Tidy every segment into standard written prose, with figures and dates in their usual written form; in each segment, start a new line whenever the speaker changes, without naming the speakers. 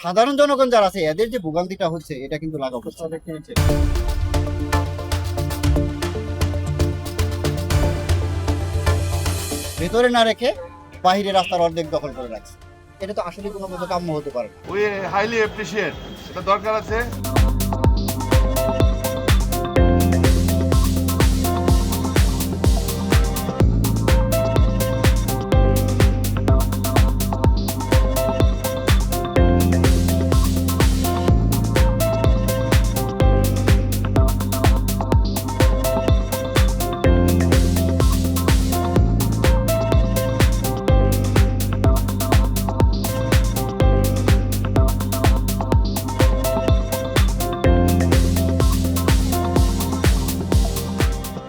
সাধারণ জনগণ যারা আছে এদের যে ভোগান্তিটা হচ্ছে এটা কিন্তু লাঘব হচ্ছে না। ভেতরে না রেখে বাহিরে রাস্তার অর্ধেক দখল করে রাখছে। এটা তো আসলে কোনো মতো কাম্য হতে পারে না।
উই হাইলি অ্যাপ্রিশিয়েট, এটা দরকার আছে।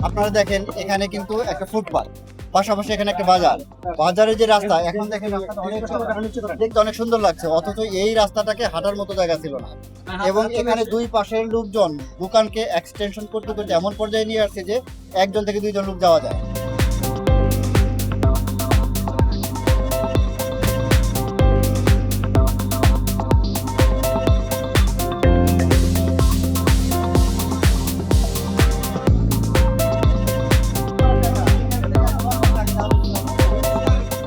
আপনারা দেখেন এখানে কিন্তু একটা ফুটপাথ, পাশাপাশি এখানে একটা বাজার। বাজারের যে রাস্তা এখন দেখেন রাস্তাটা দেখতে অনেক সুন্দর লাগছে, অথচ এই রাস্তাটাকে হাঁটার মতো জায়গা ছিল না। এবং এখানে দুই পাশের লোকজন দোকানকে এক্সটেনশন করতে করতে এমন পর্যায়ে নিয়ে আসছে যে একজন থেকে দুইজন লোক যাওয়া যায়।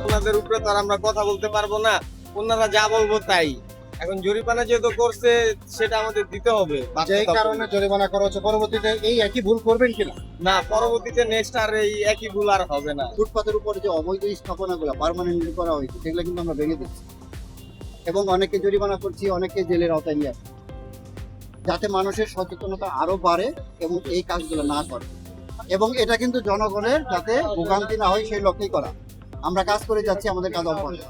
ওনাদের উপরে তো আর আমরা কথা বলতে পারবো না, ওনারা যা বলবো তাই। এখন জরিমানা যেহেতু করছে সেটা আমাদের দিতে হবে।
যে কারণে জরিমানা করা হচ্ছে, পরবর্তীতে এই একই ভুল করবেন কিনা?
না, পরবর্তীতে নেক্সট আর এই একই ভুল আর হবে না।
ফুটপাতের উপরে যে অবৈধ স্থাপনাগুলো পার্মানেন্টলি করা হয়েছে সেগুলো কিন্তু আমরা ভেঙে দিচ্ছি এবং অনেকে জরিমানা করছি, অনেকে জেলের আওতায় নিয়ে আসছি, যাতে মানুষের সচেতনতা আরো বাড়ে এবং এই কাজগুলো না করে। এবং এটা কিন্তু জনগণের যাতে ভোগান্তি না হয় সেই লক্ষ্যেই করা। আমরা কাজ করে যাচ্ছি, আমাদের কাজ অব্যাহত।